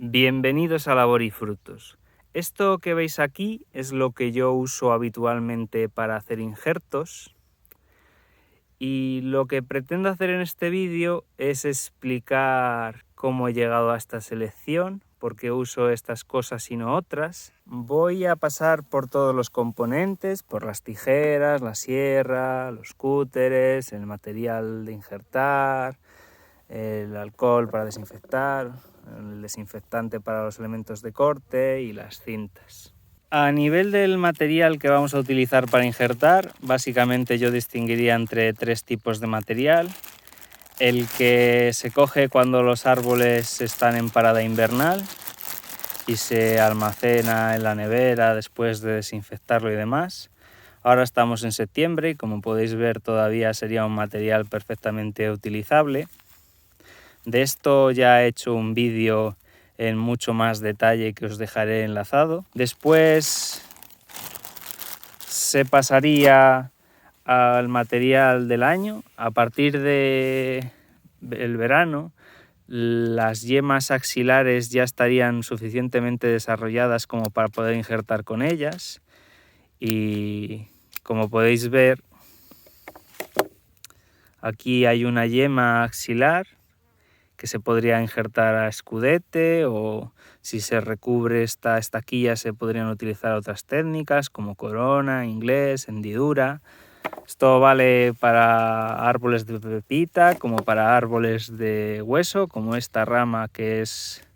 Bienvenidos a Labor y Frutos. Esto que veis aquí es lo que yo uso habitualmente para hacer injertos, y lo que pretendo hacer en este vídeo es explicar cómo he llegado a esta selección, por qué uso estas cosas y no otras. Voy a pasar por todos los componentes, por las tijeras, la sierra, los cúteres, el material de injertar, el alcohol para desinfectar, el desinfectante para los elementos de corte y las cintas. A nivel del material que vamos a utilizar para injertar, básicamente yo distinguiría entre tres tipos de material. El que se coge cuando los árboles están en parada invernal y se almacena en la nevera después de desinfectarlo y demás. Ahora estamos en septiembre y, como podéis ver, todavía sería un material perfectamente utilizable. De esto ya he hecho un vídeo en mucho más detalle que os dejaré enlazado. Después se pasaría al material del año. A partir del verano, las yemas axilares ya estarían suficientemente desarrolladas como para poder injertar con ellas, y como podéis ver, aquí hay una yema axilar que se podría injertar a escudete, o si se recubre esta estaquilla se podrían utilizar otras técnicas como corona, inglés, hendidura. Esto vale para árboles de pepita como para árboles de hueso, como esta rama que es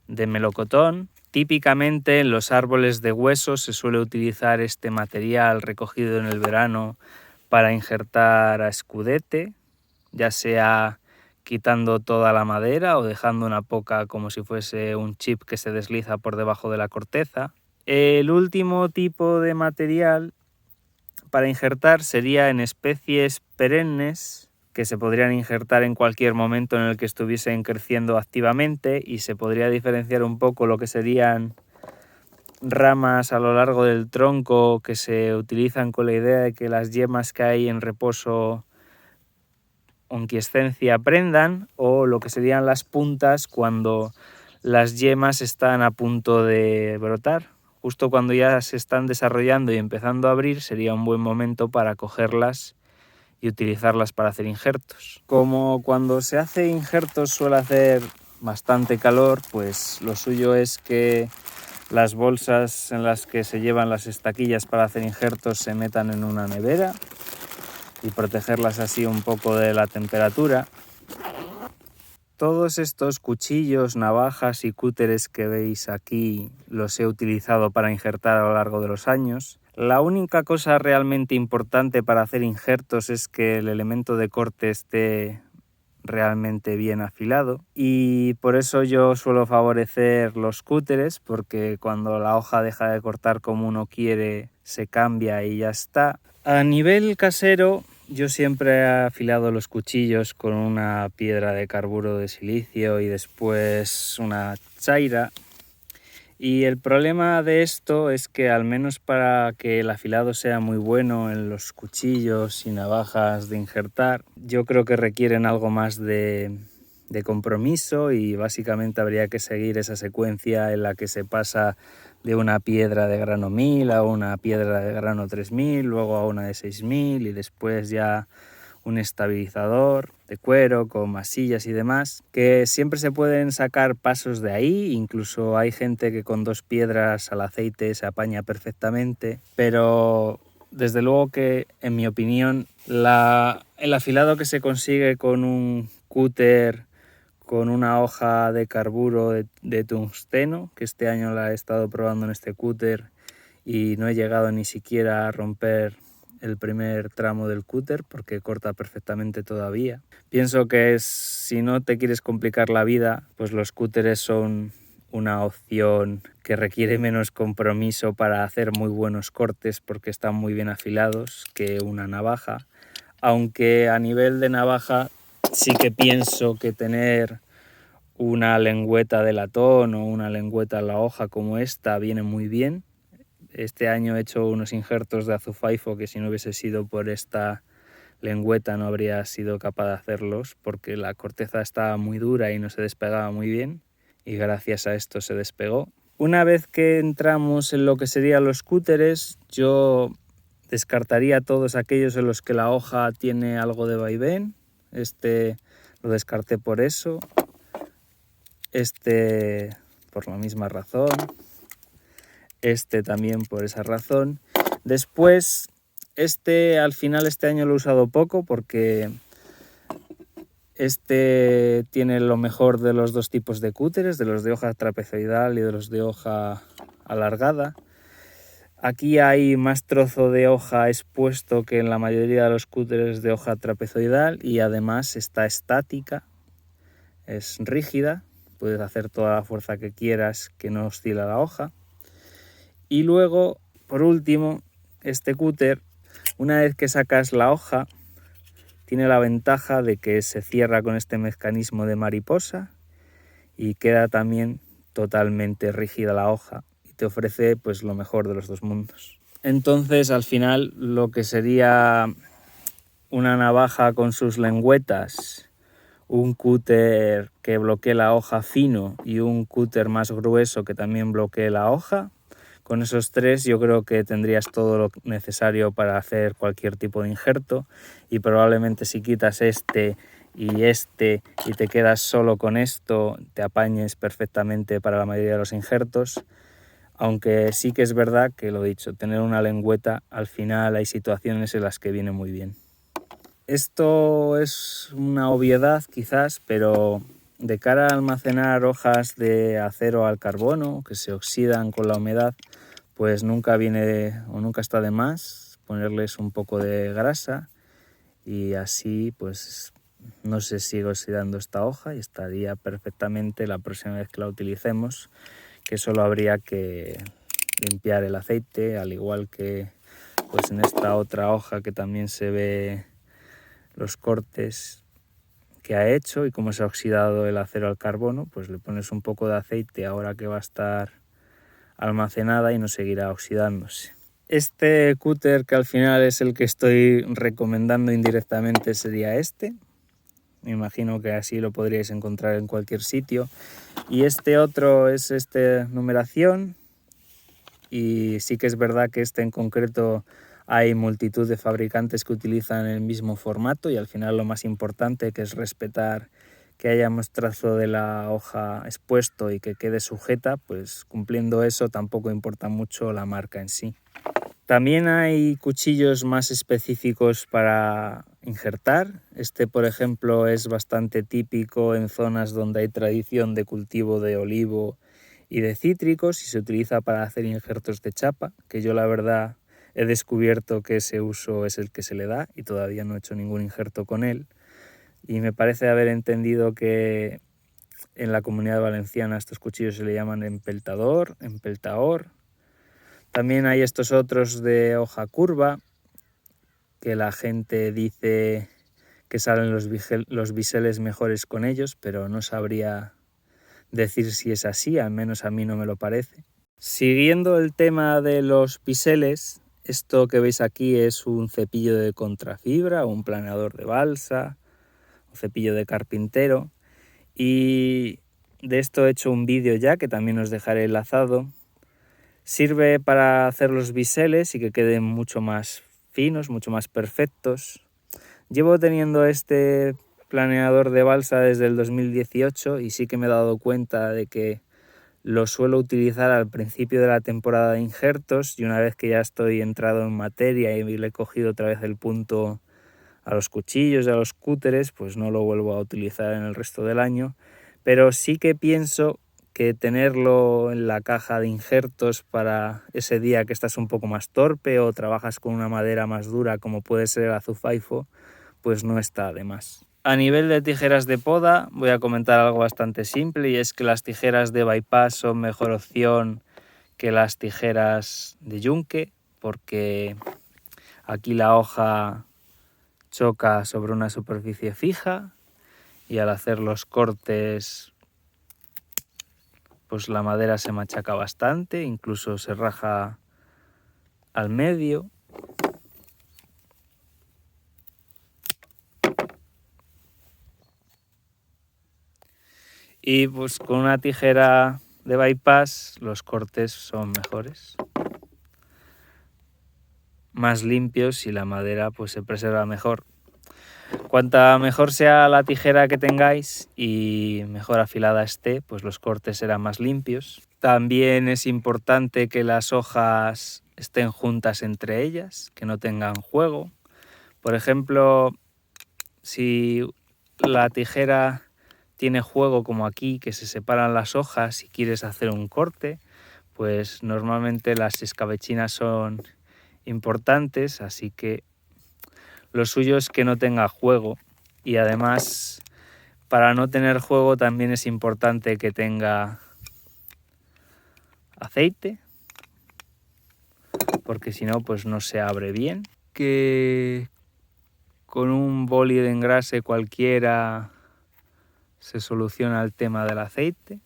de melocotón. Típicamente en los árboles de hueso se suele utilizar este material recogido en el verano para injertar a escudete, ya sea quitando toda la madera o dejando una poca como si fuese un chip que se desliza por debajo de la corteza. El último tipo de material para injertar sería en especies perennes que se podrían injertar en cualquier momento en el que estuviesen creciendo activamente, y se podría diferenciar un poco lo que serían ramas a lo largo del tronco que se utilizan con la idea de que las yemas que hay en reposo en quiescencia prendan, o lo que serían las puntas cuando las yemas están a punto de brotar. Justo cuando ya se están desarrollando y empezando a abrir sería un buen momento para cogerlas y utilizarlas para hacer injertos. Como cuando se hace injertos suele hacer bastante calor, pues lo suyo es que las bolsas en las que se llevan las estaquillas para hacer injertos se metan en una nevera y protegerlas así un poco de la temperatura. Todos estos cuchillos, navajas y cúteres que veis aquí los he utilizado para injertar a lo largo de los años. La única cosa realmente importante para hacer injertos es que el elemento de corte esté realmente bien afilado, y por eso yo suelo favorecer los cúteres, porque cuando la hoja deja de cortar como uno quiere se cambia y ya está. A nivel casero, yo siempre he afilado los cuchillos con una piedra de carburo de silicio y después una chaira. Y el problema de esto es que, al menos para que el afilado sea muy bueno en los cuchillos y navajas de injertar, yo creo que requieren algo más de compromiso, y básicamente habría que seguir esa secuencia en la que se pasa de una piedra de grano 1000 a una piedra de grano 3000, luego a una de 6000 y después ya un estabilizador de cuero con masillas y demás, que siempre se pueden sacar pasos de ahí. Incluso hay gente que con 2 piedras al aceite se apaña perfectamente, pero desde luego que, en mi opinión, el afilado que se consigue con un cúter con una hoja de carburo de tungsteno, que este año la he estado probando en este cúter y no he llegado ni siquiera a romper el primer tramo del cúter porque corta perfectamente todavía. Pienso que si no te quieres complicar la vida, pues los cúteres son una opción que requiere menos compromiso para hacer muy buenos cortes, porque están muy bien afilados, que una navaja. Aunque a nivel de navaja sí que pienso que tener una lengüeta de latón o una lengüeta en la hoja como esta viene muy bien. Este año he hecho unos injertos de azufaifo que, si no hubiese sido por esta lengüeta, no habría sido capaz de hacerlos, porque la corteza estaba muy dura y no se despegaba muy bien. y gracias a esto se despegó. Una vez que entramos en lo que serían los cúteres, yo descartaría todos aquellos en los que la hoja tiene algo de vaivén. Este lo descarté por eso, este por la misma razón, este también por esa razón. Después, al final este año lo he usado poco porque este tiene lo mejor de los dos tipos de cúteres, de los de hoja trapezoidal y de los de hoja alargada. Aquí hay más trozo de hoja expuesto que en la mayoría de los cúteres de hoja trapezoidal y además está estática, es rígida, puedes hacer toda la fuerza que quieras que no oscila la hoja. Y luego, por último, este cúter, una vez que sacas la hoja, tiene la ventaja de que se cierra con este mecanismo de mariposa y queda también totalmente rígida la hoja y te ofrece pues lo mejor de los dos mundos. Entonces, al final, lo que sería una navaja con sus lengüetas, un cúter que bloquee la hoja fino y un cúter más grueso que también bloquee la hoja, con esos tres yo creo que tendrías todo lo necesario para hacer cualquier tipo de injerto, y probablemente si quitas este y te quedas solo con esto, te apañes perfectamente para la mayoría de los injertos. Aunque sí que es verdad que, lo dicho, tener una lengüeta, al final hay situaciones en las que viene muy bien. Esto es una obviedad quizás, pero de cara a almacenar hojas de acero al carbono que se oxidan con la humedad, pues nunca está de más ponerles un poco de grasa y así pues no se sigue oxidando esta hoja y estaría perfectamente la próxima vez que la utilicemos, que solo habría que limpiar el aceite, al igual que pues en esta otra hoja que también se ve los cortes que ha hecho y cómo se ha oxidado el acero al carbono. Pues le pones un poco de aceite ahora que va a estar almacenada y no seguirá oxidándose. Este cúter, que al final es el que estoy recomendando indirectamente, sería este. Me imagino que así lo podríais encontrar en cualquier sitio. Y este otro es numeración, y sí que es verdad que este en concreto hay multitud de fabricantes que utilizan el mismo formato, y al final lo más importante, que es respetar que haya mostrazo de la hoja expuesto y que quede sujeta, pues cumpliendo eso tampoco importa mucho la marca en sí. También hay cuchillos más específicos para injertar. Este, por ejemplo, es bastante típico en zonas donde hay tradición de cultivo de olivo y de cítricos, y se utiliza para hacer injertos de chapa, que yo la verdad he descubierto que ese uso es el que se le da y todavía no he hecho ningún injerto con él. Y me parece haber entendido que en la Comunidad Valenciana estos cuchillos se le llaman empeltador, empeltaor. También hay estos otros de hoja curva, que la gente dice que salen los biseles mejores con ellos, pero no sabría decir si es así, al menos a mí no me lo parece. Siguiendo el tema de los biseles, esto que veis aquí es un cepillo de contrafibra, un planeador de balsa, un cepillo de carpintero, y de esto he hecho un vídeo ya que también os dejaré enlazado. Sirve para hacer los biseles y que queden mucho más finos, mucho más perfectos. Llevo teniendo este planeador de balsa desde el 2018 y sí que me he dado cuenta de que lo suelo utilizar al principio de la temporada de injertos, y una vez que ya estoy entrado en materia y le he cogido otra vez el punto a los cuchillos y a los cúteres, pues no lo vuelvo a utilizar en el resto del año. Pero sí que pienso que tenerlo en la caja de injertos para ese día que estás un poco más torpe o trabajas con una madera más dura como puede ser el azufaifo, pues no está de más. A nivel de tijeras de poda voy a comentar algo bastante simple, y es que las tijeras de bypass son mejor opción que las tijeras de yunque, porque aquí la hoja choca sobre una superficie fija y al hacer los cortes pues la madera se machaca bastante, incluso se raja al medio. Y pues con una tijera de bypass los cortes son mejores, más limpios y la madera pues se preserva mejor. Cuanta mejor sea la tijera que tengáis y mejor afilada esté, pues los cortes serán más limpios. También es importante que las hojas estén juntas entre ellas, que no tengan juego. Por ejemplo, si la tijera tiene juego como aquí, que se separan las hojas y quieres hacer un corte, pues normalmente las escabechinas son importantes, así que lo suyo es que no tenga juego. Y además, para no tener juego también es importante que tenga aceite, porque si no pues no se abre bien. Que con un boli de engrase cualquiera se soluciona el tema del aceite.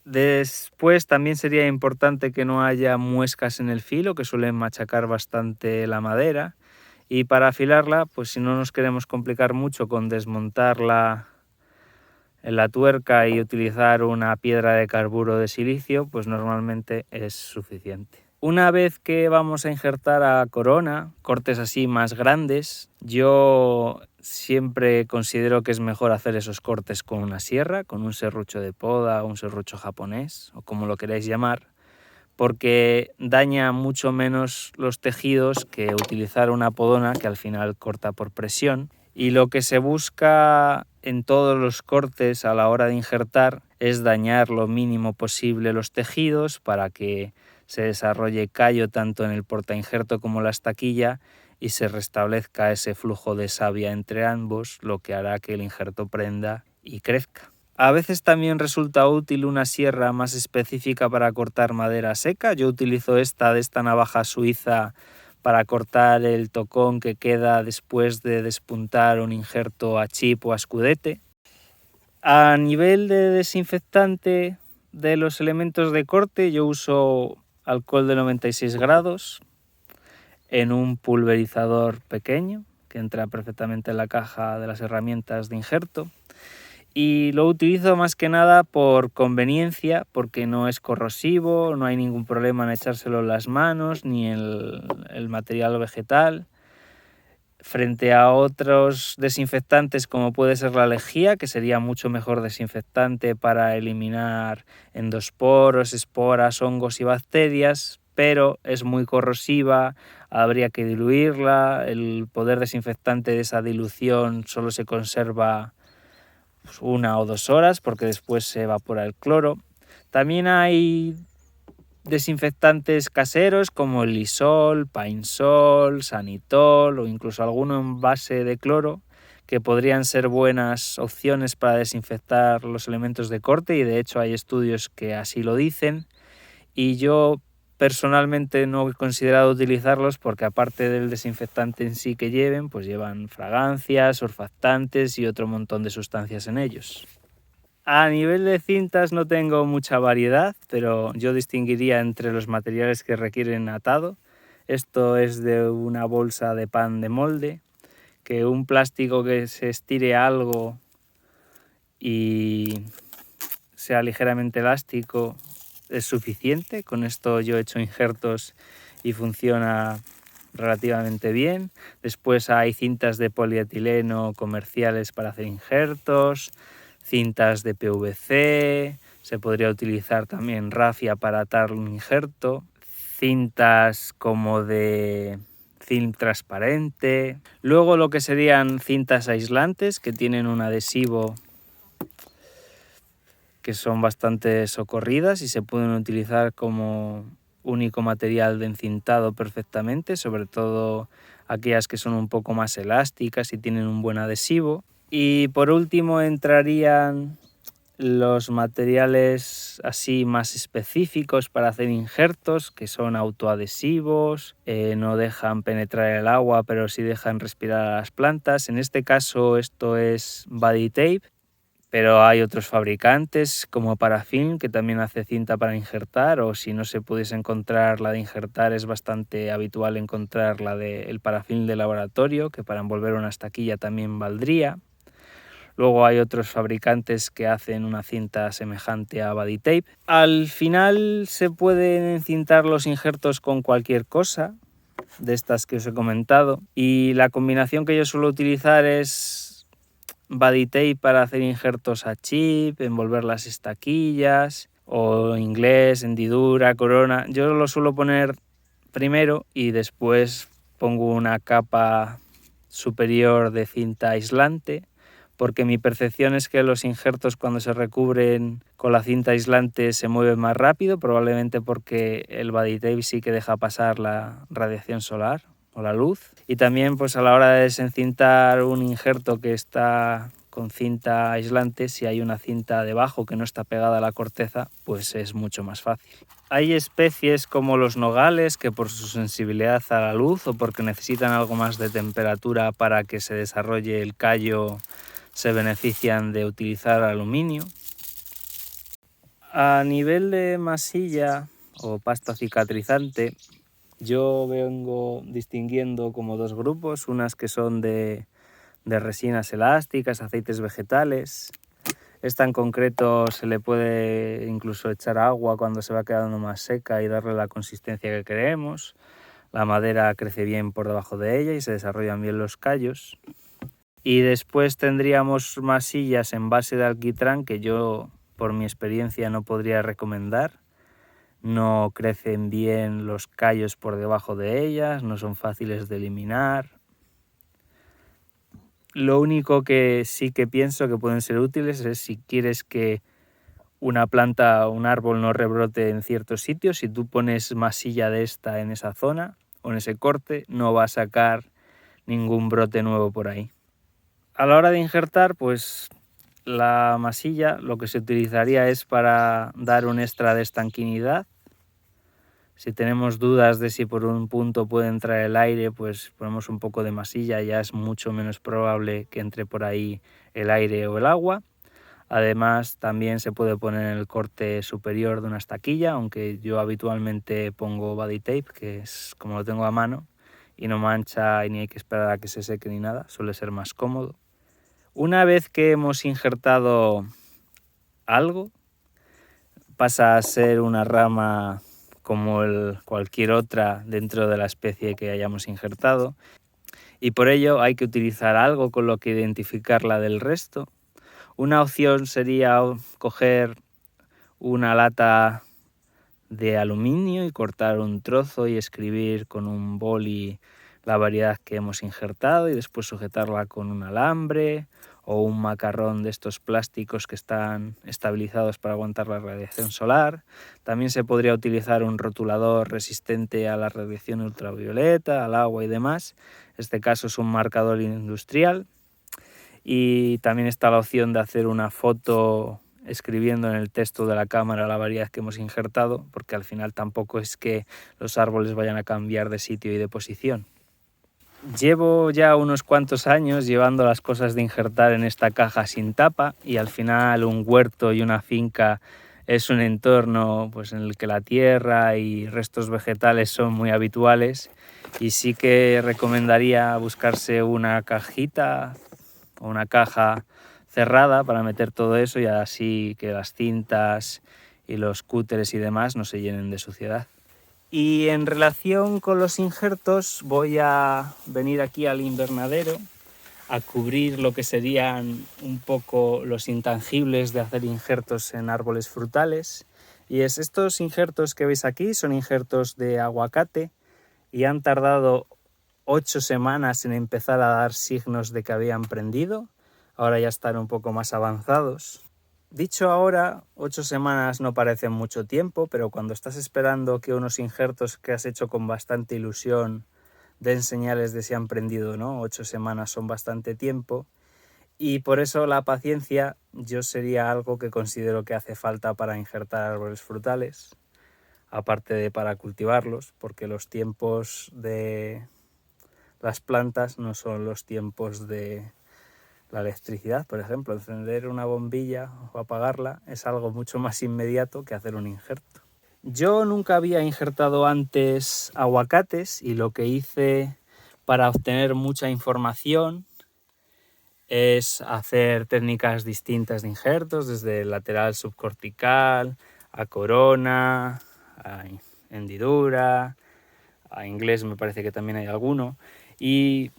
Después también sería importante que no haya muescas en el filo, que suelen machacar bastante la madera. Y para afilarla, pues si no nos queremos complicar mucho con desmontarla en la tuerca y utilizar una piedra de carburo de silicio, pues normalmente es suficiente. Una vez que vamos a injertar a corona, cortes así más grandes, yo siempre considero que es mejor hacer esos cortes con una sierra, con un serrucho de poda o un serrucho japonés, o como lo queráis llamar, porque daña mucho menos los tejidos que utilizar una podona que al final corta por presión. Y lo que se busca en todos los cortes a la hora de injertar es dañar lo mínimo posible los tejidos para que se desarrolle callo tanto en el portainjerto como la estaquilla y se restablezca ese flujo de savia entre ambos, lo que hará que el injerto prenda y crezca. A veces también resulta útil una sierra más específica para cortar madera seca. Yo utilizo esta navaja suiza para cortar el tocón que queda después de despuntar un injerto a chip o a escudete. A nivel de desinfectante de los elementos de corte, yo uso alcohol de 96 grados en un pulverizador pequeño que entra perfectamente en la caja de las herramientas de injerto. Y lo utilizo más que nada por conveniencia, porque no es corrosivo, no hay ningún problema en echárselo en las manos ni en el material vegetal. Frente a otros desinfectantes como puede ser la lejía, que sería mucho mejor desinfectante para eliminar endosporos, esporas, hongos y bacterias, pero es muy corrosiva, habría que diluirla, el poder desinfectante de esa dilución solo se conserva 1 o 2 horas porque después se evapora el cloro. También hay desinfectantes caseros como el Lysol, Pine-Sol, Sanitol o incluso alguno en base de cloro que podrían ser buenas opciones para desinfectar los elementos de corte y de hecho hay estudios que así lo dicen y yo personalmente no he considerado utilizarlos porque aparte del desinfectante en sí que lleven, pues llevan fragancias, surfactantes y otro montón de sustancias en ellos. A nivel de cintas no tengo mucha variedad, pero yo distinguiría entre los materiales que requieren atado. Esto es de una bolsa de pan de molde, que un plástico que se estire algo y sea ligeramente elástico es suficiente. Con esto yo he hecho injertos y funciona relativamente bien. Después hay cintas de polietileno comerciales para hacer injertos, cintas de PVC, se podría utilizar también rafia para atar un injerto, cintas como de film transparente, luego lo que serían cintas aislantes que tienen un adhesivo que son bastante socorridas y se pueden utilizar como único material de encintado perfectamente, sobre todo aquellas que son un poco más elásticas y tienen un buen adhesivo. Y por último entrarían los materiales así más específicos para hacer injertos, que son autoadhesivos, no dejan penetrar el agua pero sí dejan respirar a las plantas. En este caso esto es body tape, Pero hay otros fabricantes como Parafilm que también hace cinta para injertar, o si no se pudiese encontrar la de injertar es bastante habitual encontrar la del Parafilm de laboratorio, que para envolver una estaquilla también valdría. Luego hay otros fabricantes que hacen una cinta semejante a Bodytape. Al final se pueden encintar los injertos con cualquier cosa de estas que os he comentado, y la combinación que yo suelo utilizar es Bodytape para hacer injertos a chip, envolver las estaquillas, o inglés, hendidura, corona. Yo lo suelo poner primero y después pongo una capa superior de cinta aislante, porque mi percepción es que los injertos cuando se recubren con la cinta aislante se mueven más rápido, probablemente porque el Bodytape sí que deja pasar la radiación solar o la luz. Y también pues a la hora de desencintar un injerto que está con cinta aislante, si hay una cinta debajo que no está pegada a la corteza, pues es mucho más fácil. Hay especies como los nogales que por su sensibilidad a la luz o porque necesitan algo más de temperatura para que se desarrolle el callo se benefician de utilizar aluminio. A nivel de masilla o pasta cicatrizante, yo vengo distinguiendo como dos grupos, unas que son de resinas elásticas, aceites vegetales. Esta en concreto se le puede incluso echar agua cuando se va quedando más seca y darle la consistencia que queremos. La madera crece bien por debajo de ella y se desarrollan bien los callos. Y después tendríamos masillas en base de alquitrán que yo, por mi experiencia, no podría recomendar. No crecen bien los callos por debajo de ellas, no son fáciles de eliminar. Lo único que sí que pienso que pueden ser útiles es si quieres que una planta o un árbol no rebrote en ciertos sitios. Si tú pones masilla de esta en esa zona o en ese corte, no va a sacar ningún brote nuevo por ahí. A la hora de injertar, pues la masilla lo que se utilizaría es para dar un extra de estanquinidad. Si tenemos dudas de si por un punto puede entrar el aire, pues ponemos un poco de masilla, ya es mucho menos probable que entre por ahí el aire o el agua. Además, también se puede poner en el corte superior de una estaquilla, aunque yo habitualmente pongo Bodytape, que es como lo tengo a mano y no mancha y ni hay que esperar a que se seque ni nada, suele ser más cómodo. Una vez que hemos injertado algo, pasa a ser una rama como cualquier otra dentro de la especie que hayamos injertado, y por ello hay que utilizar algo con lo que identificarla del resto. Una opción sería coger una lata de aluminio y cortar un trozo y escribir con un boli la variedad que hemos injertado y después sujetarla con un alambre o un macarrón de estos plásticos que están estabilizados para aguantar la radiación solar. También se podría utilizar un rotulador resistente a la radiación ultravioleta, al agua y demás. En este caso es un marcador industrial. Y también está la opción de hacer una foto escribiendo en el texto de la cámara la variedad que hemos injertado, porque al final tampoco es que los árboles vayan a cambiar de sitio y de posición. Llevo ya unos cuantos años llevando las cosas de injertar en esta caja sin tapa, y al final un huerto y una finca es un entorno pues, en el que la tierra y restos vegetales son muy habituales, y sí que recomendaría buscarse una cajita o una caja cerrada para meter todo eso, y así que las cintas y los cúteres y demás no se llenen de suciedad. Y en relación con los injertos, voy a venir aquí al invernadero a cubrir lo que serían un poco los intangibles de hacer injertos en árboles frutales. Y estos injertos que veis aquí son injertos de aguacate y han tardado 8 semanas en empezar a dar signos de que habían prendido. Ahora ya están un poco más avanzados. Dicho ahora, 8 semanas no parecen mucho tiempo, pero cuando estás esperando que unos injertos que has hecho con bastante ilusión den señales de si han prendido o no, 8 semanas son bastante tiempo, y por eso la paciencia yo sería algo que considero que hace falta para injertar árboles frutales, aparte de para cultivarlos, porque los tiempos de las plantas no son los tiempos de La electricidad, por ejemplo, encender una bombilla o apagarla es algo mucho más inmediato que hacer un injerto. Yo nunca había injertado antes aguacates y lo que hice para obtener mucha información es hacer técnicas distintas de injertos, desde lateral subcortical, a corona, a hendidura, a inglés me parece que también hay alguno. Y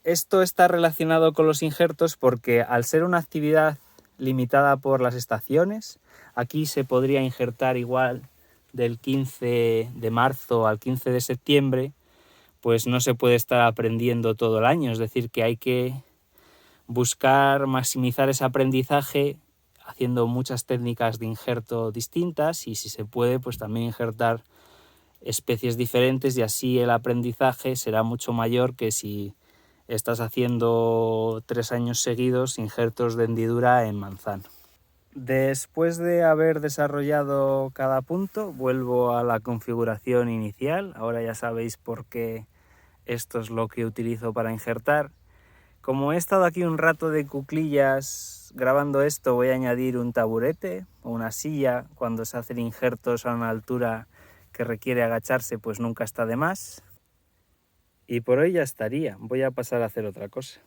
esto está relacionado con los injertos porque al ser una actividad limitada por las estaciones, aquí se podría injertar igual del 15 de marzo al 15 de septiembre, pues no se puede estar aprendiendo todo el año, es decir, que hay que buscar maximizar ese aprendizaje haciendo muchas técnicas de injerto distintas y si se puede, pues también injertar especies diferentes y así el aprendizaje será mucho mayor que si estás haciendo 3 años seguidos injertos de hendidura en manzano. Después de haber desarrollado cada punto, vuelvo a la configuración inicial. Ahora ya sabéis por qué esto es lo que utilizo para injertar. Como he estado aquí un rato de cuclillas grabando esto, voy a añadir un taburete o una silla. Cuando se hacen injertos a una altura que requiere agacharse, pues nunca está de más. Y por hoy ya estaría. Voy a pasar a hacer otra cosa.